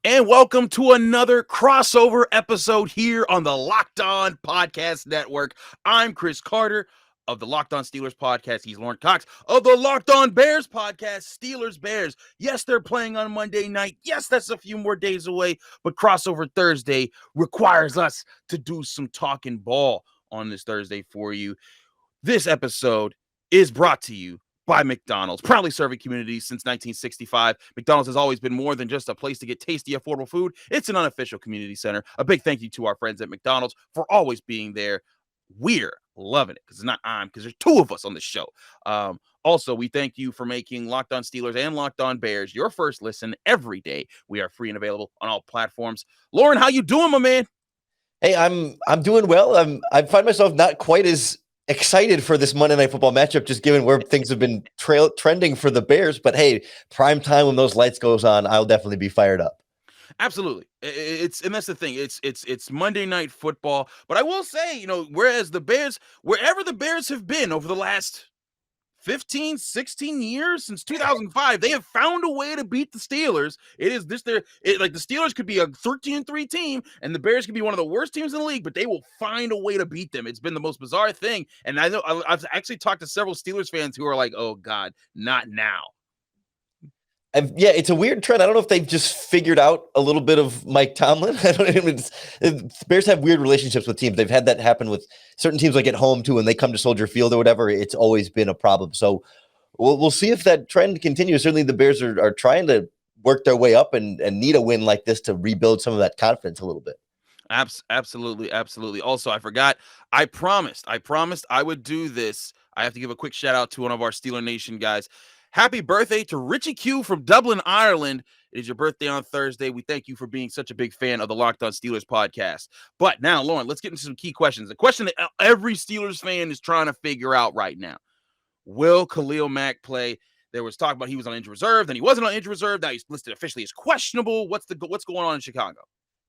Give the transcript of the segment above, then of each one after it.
and welcome to another crossover episode here on the Locked On Podcast Network. I'm Chris Carter of the Locked On Steelers podcast. He's Lorin Cox of the Locked On Bears podcast, Steelers Bears. Yes, they're playing on Monday night. Yes, that's a few more days away, but crossover Thursday requires us to do some talking ball on this Thursday for you. This episode is brought to you by McDonald's, proudly serving communities since 1965. McDonald's has always been more than just a place to get tasty, affordable food. It's an unofficial community center. A big thank you to our friends at McDonald's for always being there. We're loving it because it's not because there's two of us on the show. Also, we thank you for making Locked On Steelers and Locked On Bears your first listen every day. We are free and available on all platforms. Lorin, how you doing, my man? Hey, I'm doing well. I find myself not quite as excited for this Monday Night Football matchup, just given where things have been trending for the Bears. But hey, prime time when those lights goes on, I'll definitely be fired up. Absolutely. And that's the thing. It's Monday Night Football. But I will say, wherever the Bears have been over the last 15, 16 years since 2005, they have found a way to beat the Steelers. The Steelers could be a 13-3 team and the Bears could be one of the worst teams in the league, but they will find a way to beat them. It's been the most bizarre thing. And I know I've actually talked to several Steelers fans who are like, oh God, not now. Yeah, it's a weird trend. I don't know if they've just figured out a little bit of Mike Tomlin. The Bears have weird relationships with teams. They've had that happen with certain teams, like at home too, when they come to Soldier Field or whatever. It's always been a problem. So we'll see if that trend continues. Certainly, the Bears are trying to work their way up and need a win like this to rebuild some of that confidence a little bit. Absolutely. Also, I forgot. I promised I would do this. I have to give a quick shout out to one of our Steeler Nation guys. Happy birthday to Richie Q from Dublin, Ireland. It is your birthday on Thursday. We thank you for being such a big fan of the Locked On Steelers podcast. But now, Lorin, let's get into some key questions. The question that every Steelers fan is trying to figure out right now. Will Khalil Mack play? There was talk about he was on injured reserve, then he wasn't on injured reserve. Now he's listed officially as questionable. What's going on in Chicago?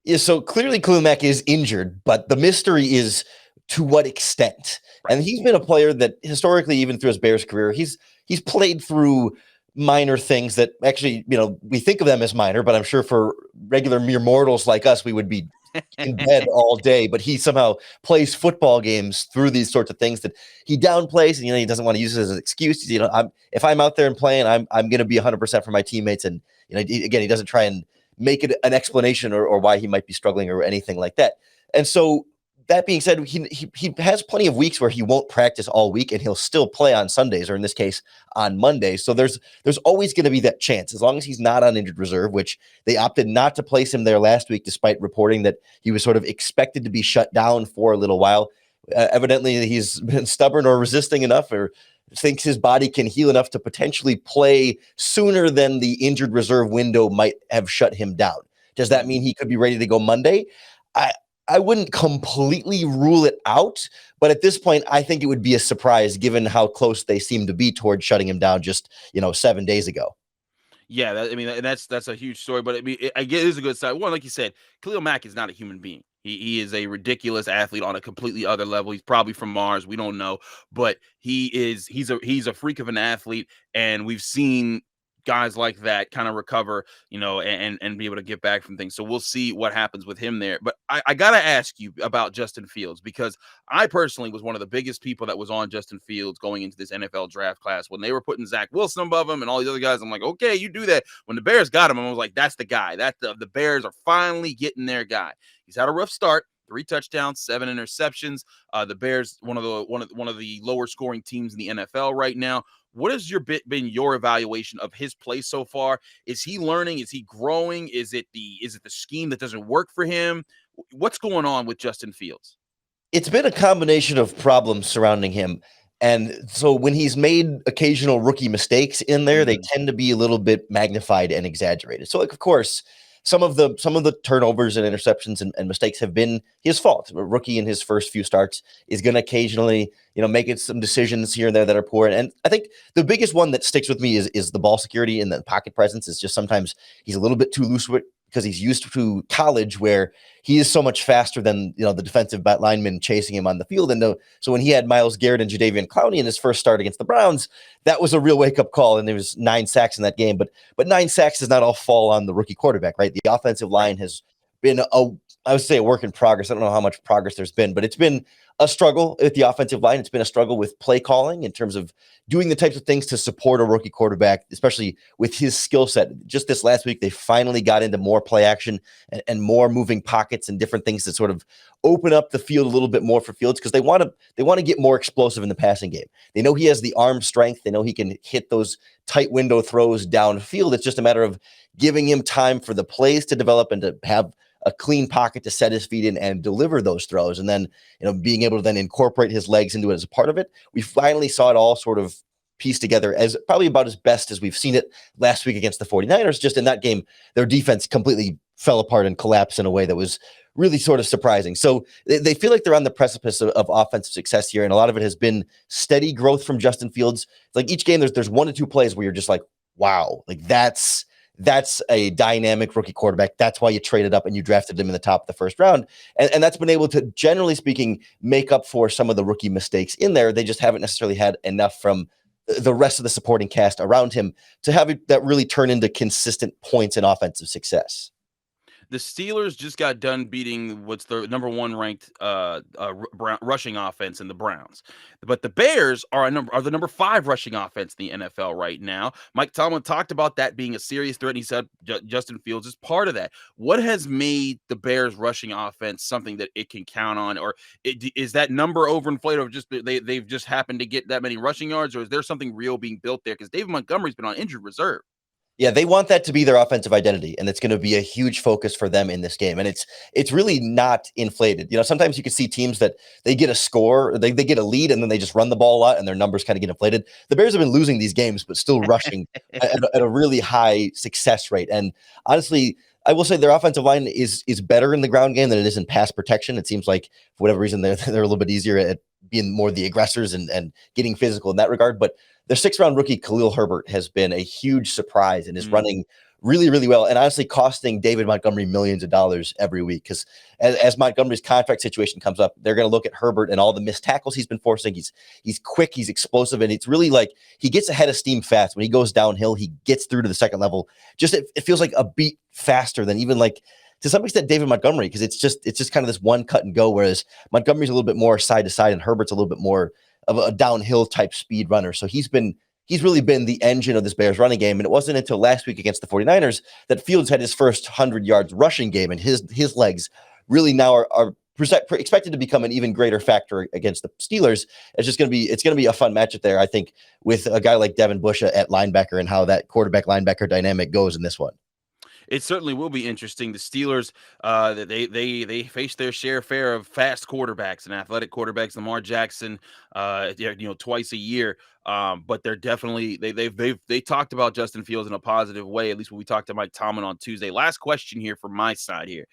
Yeah, so clearly Khalil Mack is injured, but the mystery is to what extent. Right. And he's been a player that historically, even through his Bears career, he's played through minor things that actually, we think of them as minor, but I'm sure for regular mere mortals like us, we would be in bed all day. But he somehow plays football games through these sorts of things that he downplays, and he doesn't want to use it as an excuse. If I'm out there and playing, I'm going to be 100% for my teammates. And again, he doesn't try and make it an explanation or why he might be struggling or anything like that. And so that being said, he has plenty of weeks where he won't practice all week and he'll still play on Sundays, or in this case on Mondays. So there's always going to be that chance, as long as he's not on injured reserve, which they opted not to place him there last week, despite reporting that he was sort of expected to be shut down for a little while. Evidently, he's been stubborn or resisting enough, or thinks his body can heal enough to potentially play sooner than the injured reserve window might have shut him down. Does that mean he could be ready to go Monday? I wouldn't completely rule it out, but at this point, I think it would be a surprise given how close they seem to be towards shutting him down just 7 days ago. Yeah, that's a huge story, but I get it is a good side. One, like you said, Khalil Mack is not a human being. He is a ridiculous athlete on a completely other level. He's probably from Mars. We don't know, but he's a freak of an athlete, and we've seen guys like that kind of recover, and be able to get back from things. So we'll see what happens with him there. But I got to ask you about Justin Fields, because I personally was one of the biggest people that was on Justin Fields going into this NFL draft class. When they were putting Zach Wilson above him and all these other guys, I'm like, okay, you do that. When the Bears got him, I was like, that's the guy. The Bears are finally getting their guy. He's had a rough start. 3 touchdowns, 7 interceptions. The Bears, one of the lower scoring teams in the NFL right now. What has been your evaluation of his play so far? Is he learning? Is he growing? Is it the scheme that doesn't work for him? What's going on with Justin Fields? It's been a combination of problems surrounding him. And so when he's made occasional rookie mistakes in there, they tend to be a little bit magnified and exaggerated. So, of course, some of the turnovers and interceptions and mistakes have been his fault. A rookie in his first few starts is going to occasionally, make it some decisions here and there that are poor. And I think the biggest one that sticks with me is the ball security and the pocket presence. Is just sometimes he's a little bit too loose with because he's used to college where he is so much faster than the defensive lineman chasing him on the field. And so when he had Myles Garrett and Jadeveon Clowney in his first start against the Browns, that was a real wake-up call, and there was 9 sacks in that game. But 9 sacks does not all fall on the rookie quarterback, right? The offensive line has been I would say a work in progress. I don't know how much progress there's been, but it's been a struggle with the offensive line. It's been a struggle with play calling in terms of doing the types of things to support a rookie quarterback, especially with his skill set. Just this last week, they finally got into more play action and more moving pockets and different things to sort of open up the field a little bit more for Fields, because they want to get more explosive in the passing game. They know he has the arm strength. They know he can hit those tight window throws downfield. It's just a matter of giving him time for the plays to develop and to have a clean pocket to set his feet in and deliver those throws. And then, being able to then incorporate his legs into it as a part of it. We finally saw it all sort of pieced together as probably about as best as we've seen it last week against the 49ers. Just in that game, their defense completely fell apart and collapsed in a way that was really sort of surprising. So they feel like they're on the precipice of offensive success here. And a lot of it has been steady growth from Justin Fields. It's like each game, there's 1 to 2 plays where you're just like, wow, like that's a dynamic rookie quarterback. That's why you traded up and you drafted him in the top of the first round. And that's been able to, generally speaking, make up for some of the rookie mistakes in there. They just haven't necessarily had enough from the rest of the supporting cast around him to have that really turn into consistent points in offensive success. The Steelers just got done beating what's the number 1 ranked rushing offense in the Browns, but the Bears are the number 5 rushing offense in the NFL right now. Mike Tomlin talked about that being a serious threat, and he said Justin Fields is part of that. What has made the Bears rushing offense something that it can count on, or is that number overinflated, or just they've just happened to get that many rushing yards, or is there something real being built there? Because David Montgomery's been on injured reserve. Yeah, they want that to be their offensive identity, and it's going to be a huge focus for them in this game. And it's really not inflated. Sometimes you can see teams that they get a score, they get a lead, and then they just run the ball a lot, and their numbers kind of get inflated. The Bears have been losing these games, but still rushing at a really high success rate. And honestly, I will say their offensive line is better in the ground game than it is in pass protection. It seems like for whatever reason they're a little bit easier at being more the aggressors and getting physical in that regard. But their 6th-round rookie, Khalil Herbert, has been a huge surprise and is running really, really well, and honestly costing David Montgomery millions of dollars every week, because as Montgomery's contract situation comes up, they're going to look at Herbert and all the missed tackles he's been forcing. He's quick, he's explosive, and it's really like he gets ahead of steam fast. When he goes downhill, he gets through to the second level. Just it feels like a beat faster than even like to some extent David Montgomery, because it's just kind of this one cut and go, whereas Montgomery's a little bit more side to side and Herbert's a little bit more of a downhill type speed runner. So he's really been the engine of this Bears running game. And it wasn't until last week against the 49ers that Fields had his first 100 yards rushing game, and his legs really now are expected to become an even greater factor against the Steelers. It's going to be a fun matchup there, I think, with a guy like Devin Bush at linebacker and how that quarterback linebacker dynamic goes in this one. It certainly will be interesting. The Steelers, they face their share of fast quarterbacks and athletic quarterbacks. Lamar Jackson, twice a year. But they're definitely they talked about Justin Fields in a positive way. At least when we talked to Mike Tomlin on Tuesday. Last question here from my side here.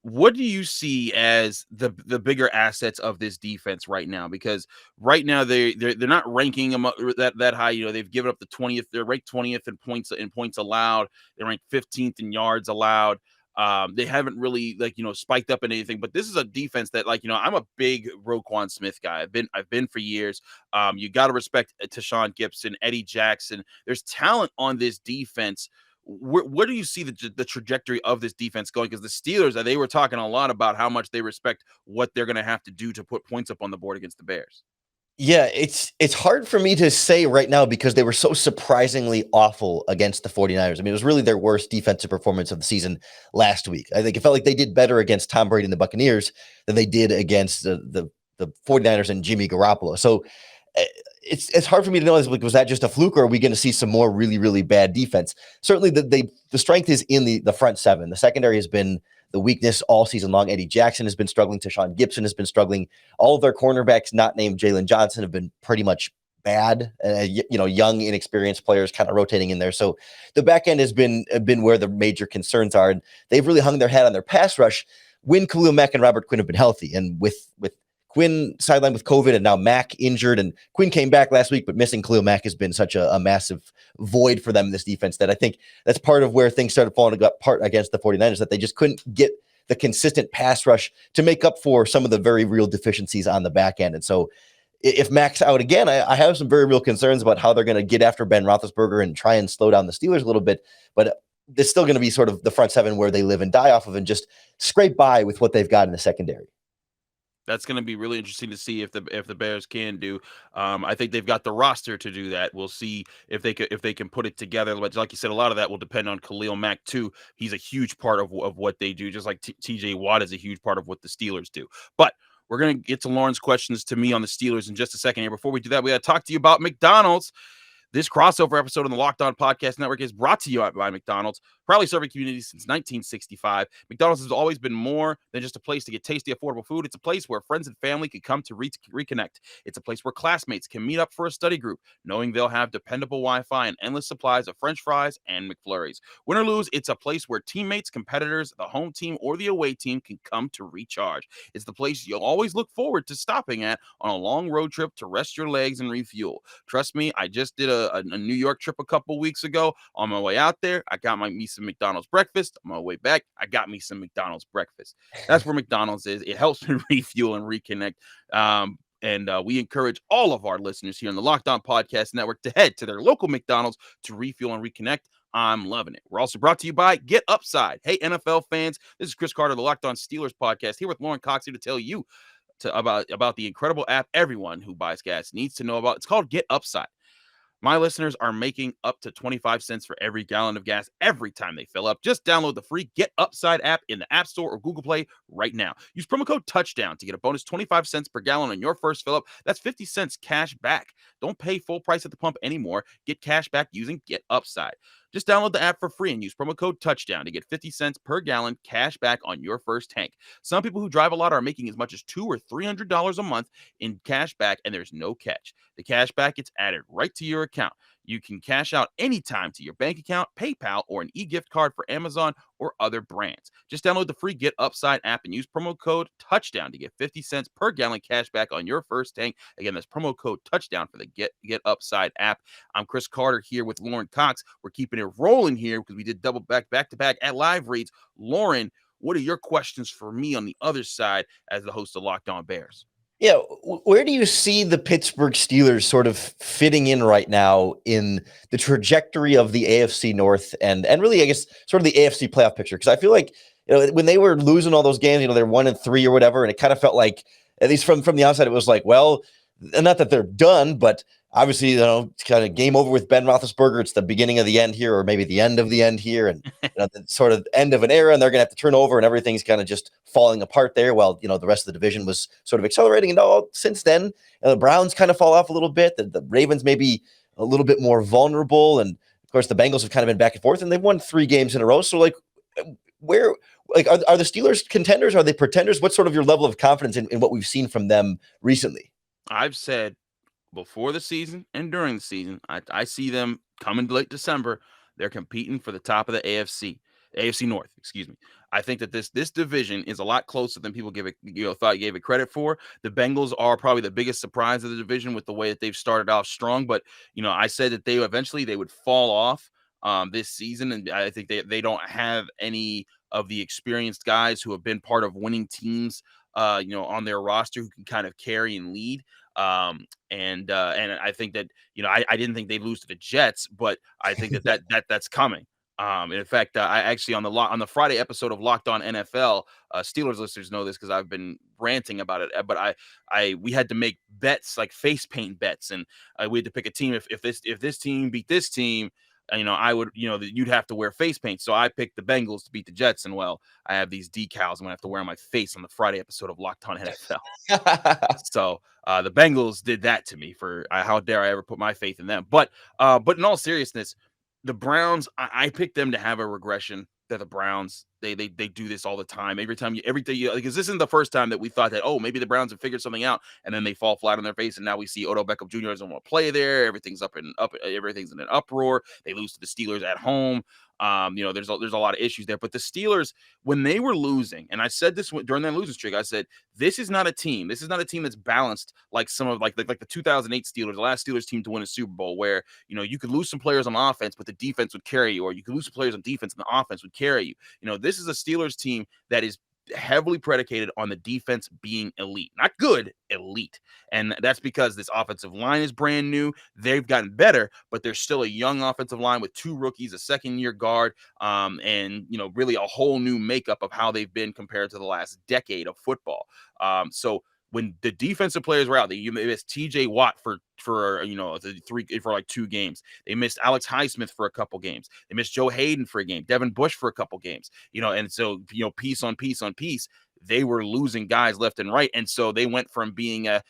What do you see as the bigger assets of this defense right now? Because right now they're not ranking them up that high. They've given up the 20th. They're ranked 20th in points allowed. They're ranked 15th in yards allowed. They haven't really spiked up in anything. But this is a defense that I'm a big Roquan Smith guy. I've been for years. You got to respect Tashawn Gibson, Eddie Jackson. There's talent on this defense. Where do you see the trajectory of this defense going? Because the Steelers, they were talking a lot about how much they respect what they're going to have to do to put points up on the board against the Bears. Yeah, it's hard for me to say right now because they were so surprisingly awful against the 49ers. I mean, it was really their worst defensive performance of the season last week. I think it felt like they did better against Tom Brady and the Buccaneers than they did against the 49ers and Jimmy Garoppolo. So it's hard for me to know, was that just a fluke, or are we going to see some more really, really bad defense? Certainly the strength is in the front seven. The secondary has been the weakness all season long. Eddie Jackson has been struggling. Tashawn Gibson has been struggling. All of their cornerbacks not named Jalen Johnson have been pretty much bad. Young, inexperienced players kind of rotating in there. So the back end has been where the major concerns are. And they've really hung their hat on their pass rush when Khalil Mack and Robert Quinn have been healthy. And with Quinn sidelined with COVID, and now Mack injured, and Quinn came back last week, but missing Khalil Mack has been such a massive void for them in this defense that I think that's part of where things started falling apart against the 49ers, that they just couldn't get the consistent pass rush to make up for some of the very real deficiencies on the back end. And so if Mack's out again, I have some very real concerns about how they're going to get after Ben Roethlisberger and try and slow down the Steelers a little bit. But it's still going to be sort of the front seven where they live and die off of, and just scrape by with what they've got in the secondary. That's going to be really interesting to see if the Bears can do. I think they've got the roster to do that. We'll see if they can put it together. But like you said, a lot of that will depend on Khalil Mack too. He's a huge part of what they do, just like T.J. Watt is a huge part of what the Steelers do. But we're going to get to Lorin's questions to me on the Steelers in just a second here. Before we do that, we got to talk to you about McDonald's. This crossover episode on the Locked On Podcast Network is brought to you by McDonald's, proudly serving communities since 1965. McDonald's has always been more than just a place to get tasty, affordable food. It's a place where friends and family can come to reconnect. It's a place where classmates can meet up for a study group, knowing they'll have dependable Wi-Fi and endless supplies of French fries and McFlurries. Win or lose, it's a place where teammates, competitors, the home team, or the away team can come to recharge. It's the place you'll always look forward to stopping at on a long road trip to rest your legs and refuel. Trust me, I just did a New York trip a couple weeks ago. On my way out there, I got me some McDonald's breakfast. On my way back, I got me some McDonald's breakfast. That's where McDonald's is. It helps me refuel and reconnect. And we encourage all of our listeners here on the Locked On Podcast Network to head to their local McDonald's to refuel and reconnect. I'm loving it. We're also brought to you by Getupside. Hey, NFL fans, this is Chris Carter, the Locked On Steelers podcast, here with Lorin Cox, here to tell you about the incredible app everyone who buys gas needs to know about. It's called Getupside. My listeners are making up to 25 cents for every gallon of gas every time they fill up. Just download the free Getupside app in the App Store or Google Play right now. Use promo code TOUCHDOWN to get a bonus 25 cents per gallon on your first fill up. That's 50 cents cash back. Don't pay full price at the pump anymore. Get cash back using Getupside. Just download the app for free and use promo code TOUCHDOWN to get 50 cents per gallon cash back on your first tank. Some people who drive a lot are making as much as $200 or $300 a month in cash back, and there's no catch. The cash back gets added right to your account. You can cash out anytime to your bank account, PayPal, or an e-gift card for Amazon or other brands. Just download the free Getupside app and use promo code TOUCHDOWN to get 50 cents per gallon cash back on your first tank. Again, that's promo code TOUCHDOWN for the Getupside app. I'm Chris Carter here with Lorin Cox. We're keeping it rolling here because we did double back-to-back at live reads. Lorin, what are your questions for me on the other side as the host of Locked On Bears? Yeah, where do you see the Pittsburgh Steelers sort of fitting in right now in the trajectory of the AFC North and really, I guess, sort of the AFC playoff picture? Because I feel like, when they were losing all those games, they're 1-3 or whatever, and it kind of felt like, at least from the outside, it was like, well, not that they're done, but obviously, it's kind of game over with Ben Roethlisberger. It's the beginning of the end here, or maybe the end of the end here, and the sort of end of an era, and they're going to have to turn over, and everything's kind of just falling apart there. While the rest of the division was sort of accelerating, and all since then, the Browns kind of fall off a little bit. The Ravens maybe a little bit more vulnerable, and of course, the Bengals have kind of been back and forth, and they've won 3 games in a row. So, where? Are the Steelers contenders? Are they pretenders? What's sort of your level of confidence in what we've seen from them recently? I've said before the season and during the season, I see them coming late December. They're competing for the top of the AFC North, excuse me. I think that this division is a lot closer than people gave it credit for. The Bengals are probably the biggest surprise of the division with the way that they've started off strong. But I said that they would fall off this season, and I think they don't have any of the experienced guys who have been part of winning teams, on their roster who can kind of carry and lead. And I think that I didn't think they'd lose to the Jets, but I think that's coming. In fact, I actually on the Friday episode of Locked On NFL, Steelers listeners know this because I've been ranting about it. But we had to make bets, like face paint bets, and we had to pick a team. If this team beat this team, I would, you'd have to wear face paint. So I picked the Bengals to beat the Jets, and I have these decals I'm gonna have to wear on my face on the Friday episode of Locked On NFL. So the Bengals did that to me for how dare I ever put my faith in them. But in all seriousness, the Browns, I picked them to have a regression. They're the Browns. They do this all the time. Every day, because this isn't the first time that we thought that, oh, maybe the Browns have figured something out, and then they fall flat on their face, and now we see Odell Beckham Jr. doesn't want to play there. Everything's everything's in an uproar. They lose to the Steelers at home. There's a lot of issues there. But the Steelers, when they were losing, and I said this during that losing streak, I said this is not a team. This is not a team that's balanced like some of like the 2008 Steelers, the last Steelers team to win a Super Bowl, where you could lose some players on offense, but the defense would carry you, or you could lose some players on defense and the offense would carry you. This is a Steelers team that is heavily predicated on the defense being elite, not good, elite. And that's because this offensive line is brand new. They've gotten better, but there's still a young offensive line with 2 rookies, a second-year guard, and really a whole new makeup of how they've been compared to the last decade of football. So when the defensive players were out, they missed TJ Watt for like 2 games. They missed Alex Highsmith for a couple games. They missed Joe Hayden for a game, Devin Bush for a couple games. And so piece on piece on piece, they were losing guys left and right, and so they went from being a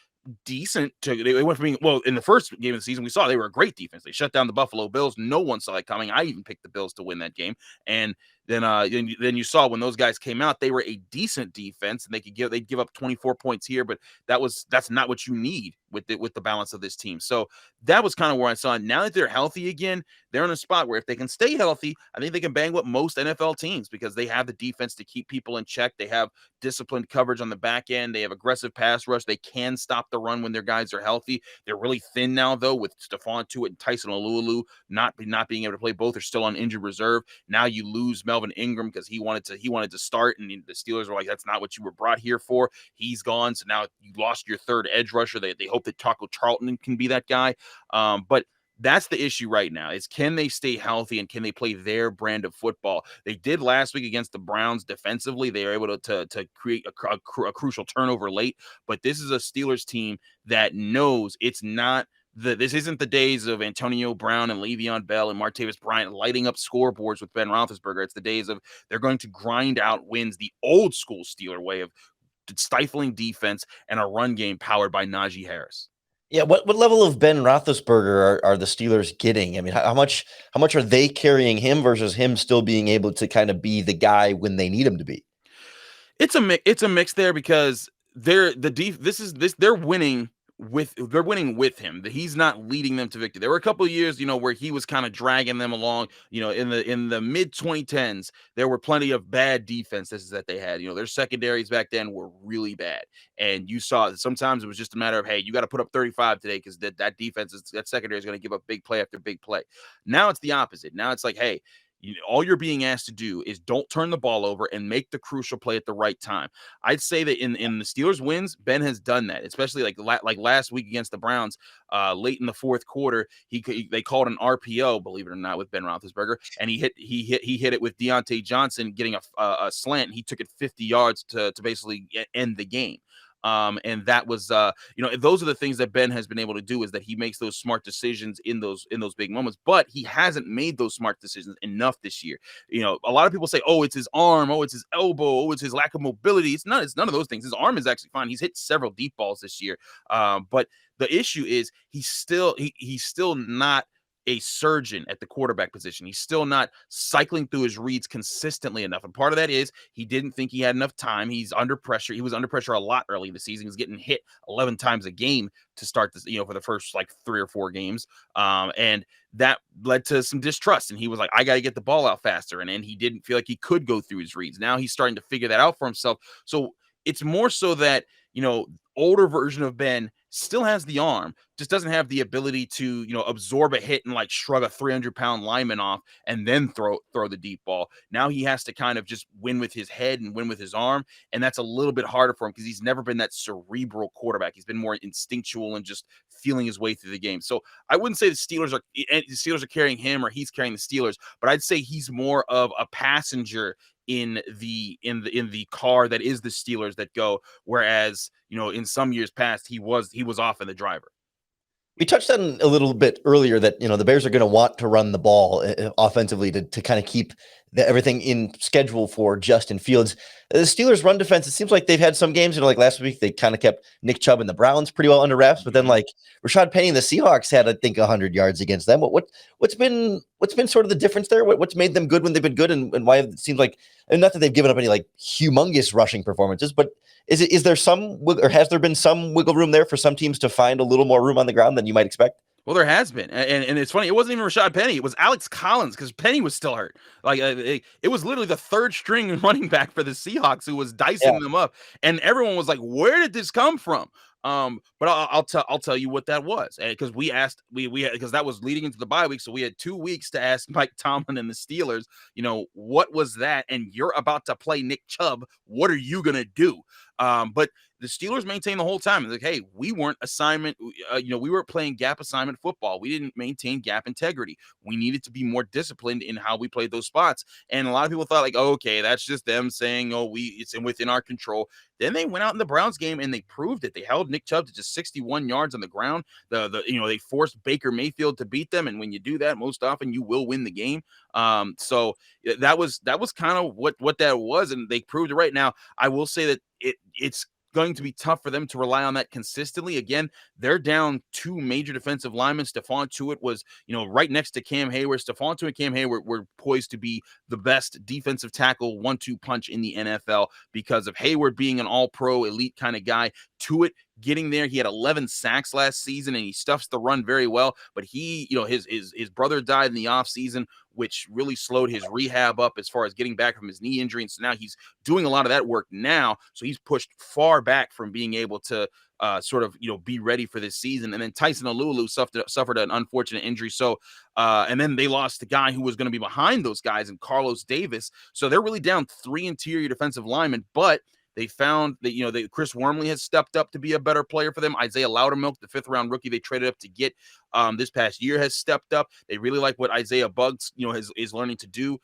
decent to they went from being, well, in the first game of the season we saw they were a great defense. They shut down the Buffalo Bills. No one saw it coming. I even picked the Bills to win that game. And then you saw when those guys came out, they were a decent defense, and they'd give up 24 points here, but that's not what you need with the balance of this team. So that was kind of where I saw it. Now that they're healthy again, they're in a spot where if they can stay healthy, I think they can bang with most NFL teams because they have the defense to keep people in check. They have disciplined coverage on the back end. They have aggressive pass rush. They can stop the run when their guys are healthy. They're really thin now, though, with Stephon Tuitt and Tyson Alualu not being able to play. Both are still on injured reserve. Now you lose Melvin Ingram because he wanted to start, and the Steelers were like, that's not what you were brought here for. He's gone, so now you lost your third edge rusher. They hope that Taco Charlton can be that guy. But that's the issue right now is, can they stay healthy and can they play their brand of football? They did last week against the Browns defensively. They were able to create a crucial turnover late, but this is a Steelers team that knows it's not this isn't the days of Antonio Brown and Le'Veon Bell and Martavis Bryant lighting up scoreboards with Ben Roethlisberger. It's the days of they're going to grind out wins the old school Steeler way of stifling defense and a run game powered by Najee Harris. Yeah, what level of Ben Roethlisberger are the Steelers getting? I mean, how much are they carrying him versus him still being able to kind of be the guy when they need him to be? It's a mix there because they're winning with him. He's not leading them to victory. There were a couple of years, where he was kind of dragging them along. In the mid 2010s, there were plenty of bad defenses that they had. Their secondaries back then were really bad, and you saw that sometimes it was just a matter of, hey, you got to put up 35 today because that defense that secondary is going to give up big play after big play. Now it's the opposite. Now it's like, hey, all you're being asked to do is don't turn the ball over and make the crucial play at the right time. I'd say that in the Steelers wins, Ben has done that, especially like last week against the Browns, late in the fourth quarter. They called an RPO, believe it or not, with Ben Roethlisberger, and he hit it with Deontay Johnson getting a slant. And he took it 50 yards to basically end the game. And that was, those are the things that Ben has been able to do, is that he makes those smart decisions in those big moments, but he hasn't made those smart decisions enough this year. A lot of people say, oh, it's his arm. Oh, it's his elbow. Oh, it's his lack of mobility. It's none of those things. His arm is actually fine. He's hit several deep balls this year. But the issue is he's still not a surgeon at the quarterback position. He's still not cycling through his reads consistently enough. And part of that is he didn't think he had enough time. He's under pressure. He was under pressure a lot early in the season. He was getting hit 11 times a game to start this, for the first like 3 or 4 games. And that led to some distrust. And he was like, I got to get the ball out faster. And he didn't feel like he could go through his reads. Now he's starting to figure that out for himself. So it's more so that, older version of Ben still has the arm, just doesn't have the ability to, absorb a hit and like shrug a 300-pound lineman off and then throw the deep ball. Now he has to kind of just win with his head and win with his arm. And that's a little bit harder for him because he's never been that cerebral quarterback. He's been more instinctual and just feeling his way through the game. So I wouldn't say the Steelers are carrying him or he's carrying the Steelers, but I'd say he's more of a passenger in the car that is the Steelers that go, whereas in some years past he was often the driver. We touched on a little bit earlier that the Bears are going to want to run the ball offensively to kind of keep everything in schedule for Justin Fields. The Steelers' run defense, it seems like they've had some games, like last week they kind of kept Nick Chubb and the Browns pretty well under wraps, but then like Rashad Penny and the Seahawks had, I think, 100 yards against them. What's been sort of the difference there? What's made them good when they've been good, and why it seems like, and not that they've given up any like humongous rushing performances, but is there some, or has there been some wiggle room there for some teams to find a little more room on the ground than you might expect? Well, there has been, and it's funny. It wasn't even Rashad Penny. It was Alex Collins because Penny was still hurt. Like it was literally the third string running back for the Seahawks who was Yeah. dicing them up, and everyone was like, "Where did this come from?" But I'll tell you what that was, because we asked because that was leading into the bye week, so we had 2 weeks to ask Mike Tomlin and the Steelers, what was that? And you're about to play Nick Chubb. What are you gonna do? But the Steelers maintained the whole time. Like, hey, we weren't assignment, we were playing gap assignment football. We didn't maintain gap integrity. We needed to be more disciplined in how we played those spots. And a lot of people thought, like, oh, okay, that's just them saying, oh, it's within our control. Then they went out in the Browns game and they proved it. They held Nick Chubb to just 61 yards on the ground. They forced Baker Mayfield to beat them, and when you do that, most often you will win the game. So that was kind of what that was, and they proved it right now. I will say that it's going to be tough for them to rely on that consistently. Again, they're down two major defensive linemen. Stephon Tuitt was, right next to Cam Hayward. Stephon Tuitt and Cam Hayward were poised to be the best defensive tackle 1-2 punch in the NFL because of Hayward being an all-pro elite kind of guy. Tuitt getting there. He had 11 sacks last season and he stuffs the run very well, but his brother died in the offseason, which really slowed his rehab up as far as getting back from his knee injury. And so now he's doing a lot of that work now. So he's pushed far back from being able to be ready for this season. And then Tyson Alulu suffered an unfortunate injury. So, and then they lost the guy who was going to be behind those guys and Carlos Davis. So they're really down 3 interior defensive linemen, but they found that, Chris Wormley has stepped up to be a better player for them. Isaiah Loudermilk, the 5th-round rookie they traded up to get this past year, has stepped up. They really like what Isaiah Buggs, is learning to do.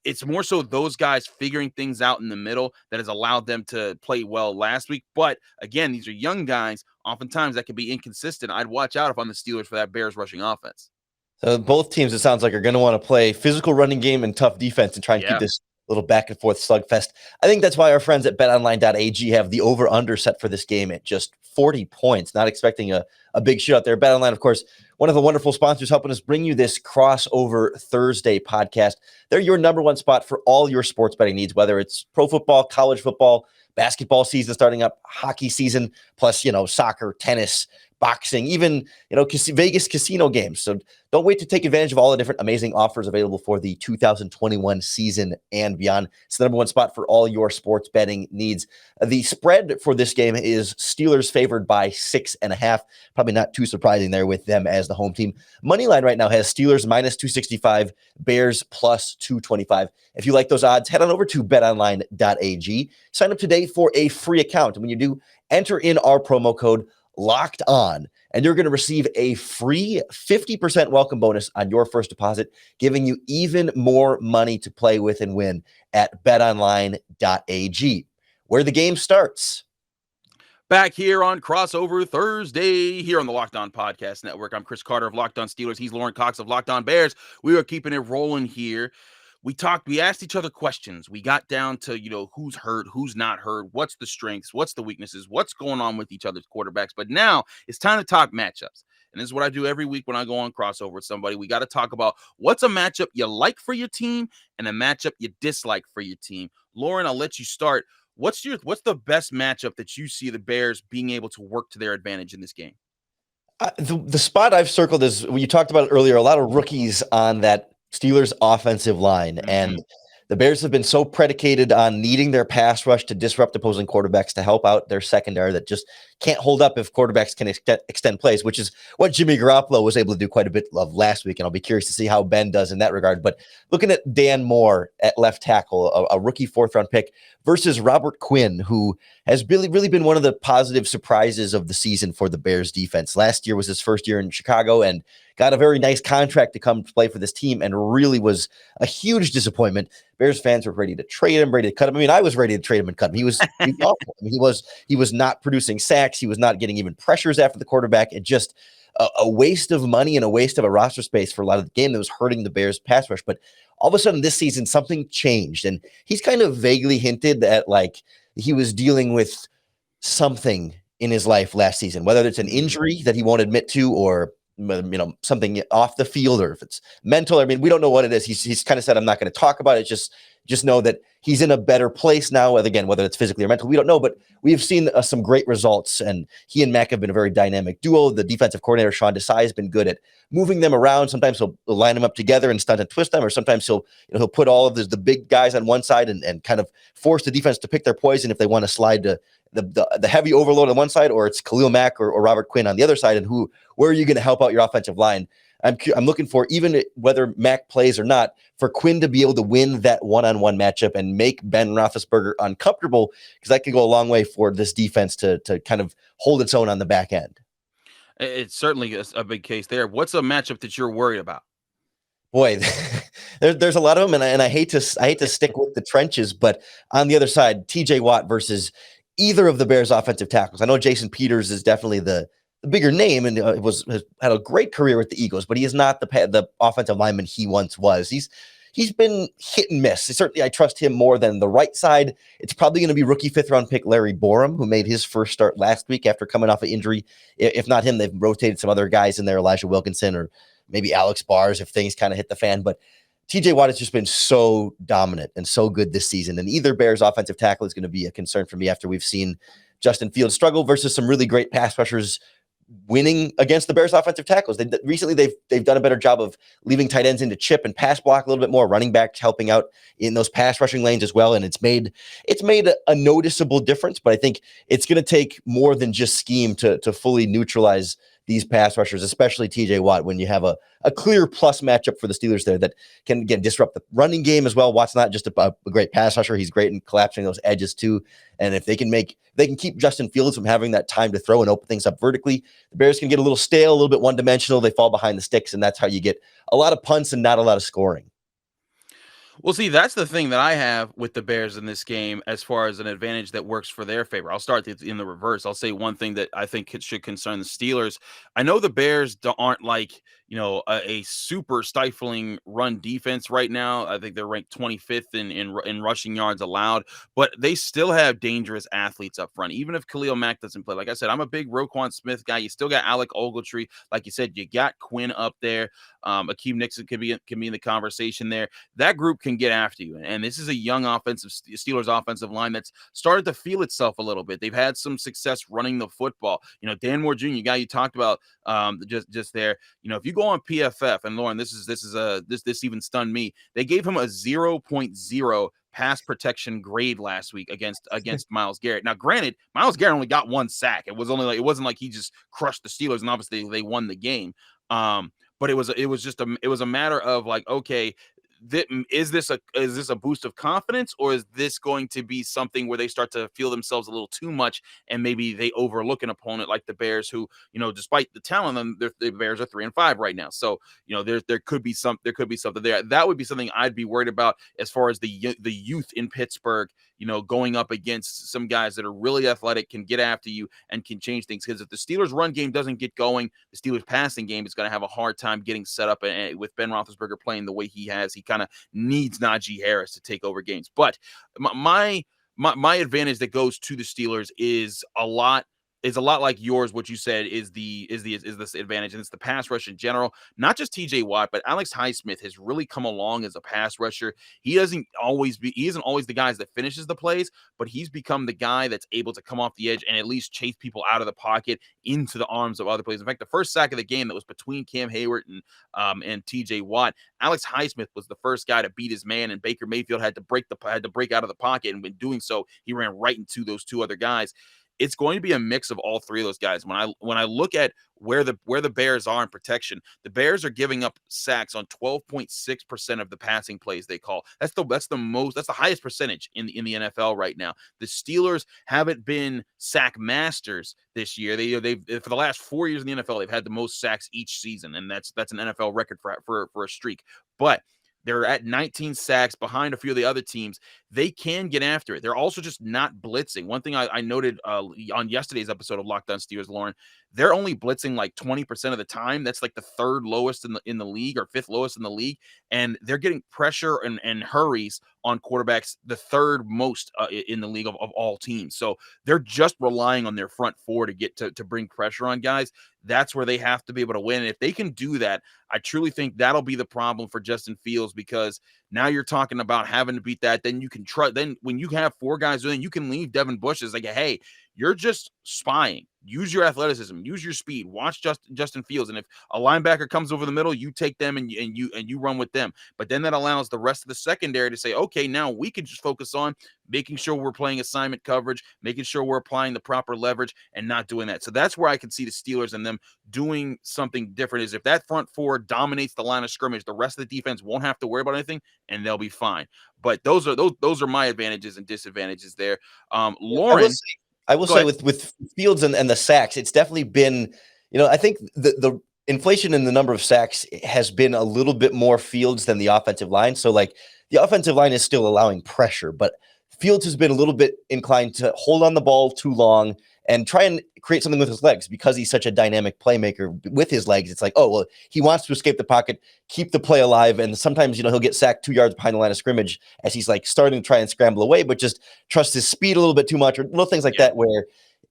It's more so those guys figuring things out in the middle that has allowed them to play well last week. But again, these are young guys. Oftentimes that can be inconsistent. I'd watch out if I'm the Steelers for that Bears rushing offense. So both teams, it sounds like, are going to want to play physical running game and tough defense and try and keep this little back and forth slugfest. I think that's why our friends at BetOnline.ag have the over-under set for this game at just 40 points. Not expecting a big shootout there. BetOnline, of course, one of the wonderful sponsors helping us bring you this Crossover Thursday podcast. They're your number one spot for all your sports betting needs, whether it's pro football, college football, basketball season starting up, hockey season, plus, soccer, tennis, boxing, even, Vegas casino games. So don't wait to take advantage of all the different amazing offers available for the 2021 season and beyond. It's the number one spot for all your sports betting needs. The spread for this game is Steelers favored by 6.5. Probably not too surprising there with them as the home team. Moneyline right now has Steelers minus 265, Bears plus 225. If you like those odds, head on over to betonline.ag. Sign up today for a free account. And when you do, enter in our promo code Locked On, and you're going to receive a free 50% welcome bonus on your first deposit, giving you even more money to play with and win at betonline.ag, where the game starts. Back here on Crossover Thursday, here on the Locked On Podcast Network. I'm Chris Carter of Locked On Steelers. He's Lorin Cox of Locked On Bears. We are keeping it rolling here. We asked each other questions. We got down to, who's hurt, who's not hurt, what's the strengths, what's the weaknesses, what's going on with each other's quarterbacks. But now it's time to talk matchups. And this is what I do every week when I go on Crossover with somebody. We got to talk about what's a matchup you like for your team and a matchup you dislike for your team. Lorin, I'll let you start. What's the best matchup that you see the Bears being able to work to their advantage in this game? The spot I've circled is, when you talked about it earlier, a lot of rookies on that Steelers offensive line. Mm-hmm. And the Bears have been so predicated on needing their pass rush to disrupt opposing quarterbacks to help out their secondary that just can't hold up if quarterbacks can extend plays, which is what Jimmy Garoppolo was able to do quite a bit of last week. And I'll be curious to see how Ben does in that regard. But looking at Dan Moore at left tackle, a rookie 4th-round pick, versus Robert Quinn, who has really been one of the positive surprises of the season for the Bears defense. Last year was his first year in Chicago and got a very nice contract to come play for this team, and really was a huge disappointment. Bears fans were ready to trade him, ready to cut him. I mean, I was ready to trade him and cut him. He was awful. I mean, he was not producing sacks. He was not getting even pressures after the quarterback, and just a waste of money and a waste of a roster space for a lot of the game that was hurting the Bears pass rush. But all of a sudden this season, something changed, and he's kind of vaguely hinted that, like, he was dealing with something in his life last season, whether it's an injury that he won't admit to, or something off the field, or if it's mental. I mean, we don't know what it is. He's kind of said, I'm not going to talk about it. It's just Just know that he's in a better place now. And again, whether it's physically or mentally, we don't know, but we have seen some great results. And he and Mack have been a very dynamic duo. The defensive coordinator, Sean Desai, has been good at moving them around. Sometimes he'll line them up together and stunt and twist them, or sometimes he'll put all of the big guys on one side and kind of force the defense to pick their poison if they want to slide to the heavy overload on one side, or it's Khalil Mack or Robert Quinn on the other side. And where are you going to help out your offensive line? I'm looking for, even whether Mack plays or not, for Quinn to be able to win that one-on-one matchup and make Ben Roethlisberger uncomfortable, because that could go a long way for this defense to kind of hold its own on the back end. It's certainly a big case there. What's a matchup that you're worried about? Boy, there's a lot of them, and I hate to stick with the trenches, but on the other side, TJ Watt versus either of the Bears' offensive tackles. I know Jason Peters is definitely the bigger name, and has had a great career with the Eagles, but he is not the offensive lineman he once was. He's been hit and miss. Certainly, I trust him more than the right side. It's probably going to be rookie 5th-round pick Larry Borum, who made his first start last week after coming off an injury. If not him, they've rotated some other guys in there, Elijah Wilkinson or maybe Alex Bars if things kind of hit the fan. But TJ Watt has just been so dominant and so good this season. And either Bears offensive tackle is going to be a concern for me after we've seen Justin Fields struggle versus some really great pass rushers winning against the Bears offensive tackles. Recently they've done a better job of leaving tight ends into chip and pass block a little bit more, running backs helping out in those pass rushing lanes as well. And it's made a noticeable difference, but I think it's going to take more than just scheme to fully neutralize these pass rushers, especially TJ Watt, when you have a clear plus matchup for the Steelers there that can, again, disrupt the running game as well. Watt's not just a great pass rusher. He's great in collapsing those edges too. And if they can keep Justin Fields from having that time to throw and open things up vertically, the Bears can get a little stale, a little bit one-dimensional. They fall behind the sticks, and that's how you get a lot of punts and not a lot of scoring. Well, see, that's the thing that I have with the Bears in this game as far as an advantage that works for their favor. I'll start in the reverse. I'll say one thing that I think should concern the Steelers. I know the Bears aren't like, a super stifling run defense right now. I think they're ranked 25th in rushing yards allowed, but they still have dangerous athletes up front. Even if Khalil Mack doesn't play, like I said, I'm a big Roquan Smith guy. You still got Alec Ogletree, like you said. You got Quinn up there. Akeem Nixon can be in the conversation there. That group can get after you, and this is a young Steelers offensive line that's started to feel itself a little bit. They've had some success running the football. Dan Moore Jr., guy you talked about just there. If you go on PFF, and Lorin, this even stunned me. They gave him a 0.0 pass protection grade last week against Myles Garrett. Now, granted, Myles Garrett only got 1 sack. It wasn't like he just crushed the Steelers, and obviously they won the game. But it was a matter of like, okay, is this a boost of confidence, or is this going to be something where they start to feel themselves a little too much and maybe they overlook an opponent like the Bears, who, despite the talent, the Bears are 3-5 right now. So, there could be something there. That would be something I'd be worried about as far as the youth in Pittsburgh, going up against some guys that are really athletic, can get after you and can change things. Because if the Steelers run game doesn't get going, the Steelers passing game is going to have a hard time getting set up. And with Ben Roethlisberger playing the way he has, he kind of needs Najee Harris to take over games. But my advantage that goes to the Steelers is a lot like yours. What you said is this advantage, and it's the pass rush in general. Not just TJ Watt, but Alex Highsmith has really come along as a pass rusher. He isn't always the guy that finishes the plays, but he's become the guy that's able to come off the edge and at least chase people out of the pocket into the arms of other players. In fact, the first sack of the game that was between Cam Hayward and TJ Watt, Alex Highsmith was the first guy to beat his man, and Baker Mayfield had to break out of the pocket, and in doing so, he ran right into those 2 other guys. It's going to be a mix of all 3 of those guys. When I look at where the Bears are in protection, the Bears are giving up sacks on 12.6% of the passing plays they call. That's the highest percentage in the NFL right now. The Steelers haven't been sack masters this year. They've for the last 4 years in the NFL, they've had the most sacks each season, and that's an NFL record for a streak. But they're at 19 sacks behind a few of the other teams. they can get after it. They're also just not blitzing. One thing I noted on yesterday's episode of Locked On Steelers, Lauren, they're only blitzing like 20% of the time. That's like the third lowest in the league, or fifth lowest in the league. And they're getting pressure and hurries on quarterbacks, the third most in the league of all teams. So they're just relying on their front four to get to bring pressure on guys. That's where they have to be able to win. And if they can do that, I truly think that'll be the problem for Justin Fields, because now you're talking about having to beat that. Then you can try. Then when you have four guys doing, you can leave Devin Bush as like, hey, you're just spying. Use your athleticism, use your speed, watch Justin Fields. And if a linebacker comes over the middle, you take them and you run with them. But then that allows the rest of the secondary to say, okay, now we can just focus on making sure we're playing assignment coverage, making sure we're applying the proper leverage and not doing that. So that's where I can see the Steelers and them doing something different, is if that front four dominates the line of scrimmage, the rest of the defense won't have to worry about anything and they'll be fine. But those are my advantages and disadvantages there. Lorin, I will say with Fields and the sacks, it's definitely been, I think the inflation in the number of sacks has been a little bit more Fields than the offensive line. So like the offensive line is still allowing pressure, but Fields has been a little bit inclined to hold on the ball too long and try and create something with his legs, because he's such a dynamic playmaker with his legs. It's like, oh, well, he wants to escape the pocket, keep the play alive. And sometimes, he'll get sacked 2 yards behind the line of scrimmage as he's like starting to try and scramble away, but just trust his speed a little bit too much, or little things like that, where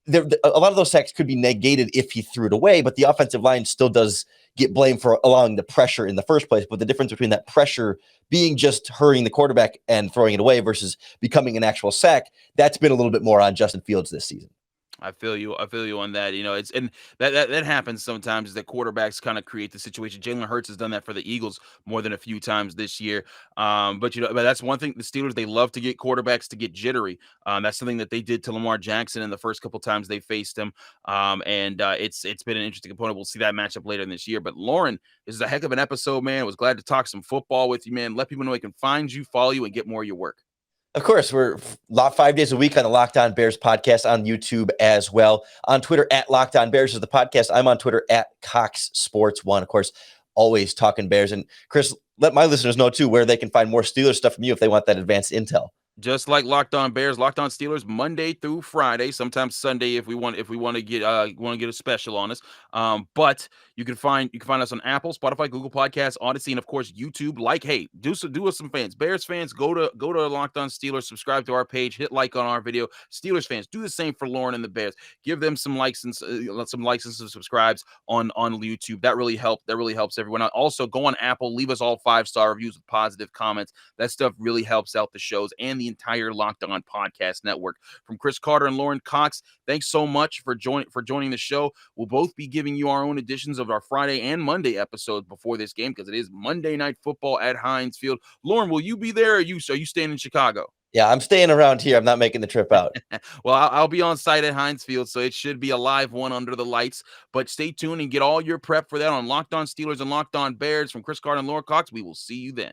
a lot of those sacks could be negated if he threw it away, but the offensive line still does get blamed for allowing the pressure in the first place. But the difference between that pressure being just hurrying the quarterback and throwing it away versus becoming an actual sack, that's been a little bit more on Justin Fields this season. I feel you on that. It's, and that happens sometimes, is that quarterbacks kind of create the situation. Jalen Hurts has done that for the Eagles more than a few times this year. But that's one thing. The Steelers, they love to get quarterbacks to get jittery. That's something that they did to Lamar Jackson in the first couple times they faced him. It's been an interesting component. We'll see that matchup later in this year. But Lorin, this is a heck of an episode, man. I was glad to talk some football with you, man. Let people know they can find you, follow you, and get more of your work. Of course, we're 5 days a week on the Locked On Bears podcast on YouTube as well. On Twitter, at Locked On Bears is the podcast. I'm on Twitter at Cox Sports One. Of course, always talking Bears. And Chris, let my listeners know too where they can find more Steelers stuff from you if they want that advanced intel. Just like Locked On Bears, Locked On Steelers, Monday through Friday, sometimes Sunday if we want to get a special on us. But you can find us on Apple, Spotify, Google Podcasts, Odyssey, and of course YouTube. Hey, do us some fans, Bears fans, go to Locked On Steelers, subscribe to our page, hit like on our video. Steelers fans, do the same for Lorin and the Bears. Give them some likes and some subscribes on YouTube. That really helps everyone out. Also, go on Apple, leave us all 5-star reviews with positive comments. That stuff really helps out the shows and the entire Locked On podcast network. From Chris Carter and Lorin Cox, thanks so much for joining the show. We'll both be giving you our own editions of our Friday and Monday episodes before this game, because it is Monday Night Football at Heinz Field. Lorin, will you be there, or are you staying in Chicago? Yeah, I'm staying around here. I'm not making the trip out. Well, I'll be on site at Heinz Field, so it should be a live one under the lights. But stay tuned and get all your prep for that on Locked On Steelers and Locked On Bears. From Chris Carter and Lorin Cox, we will see you then.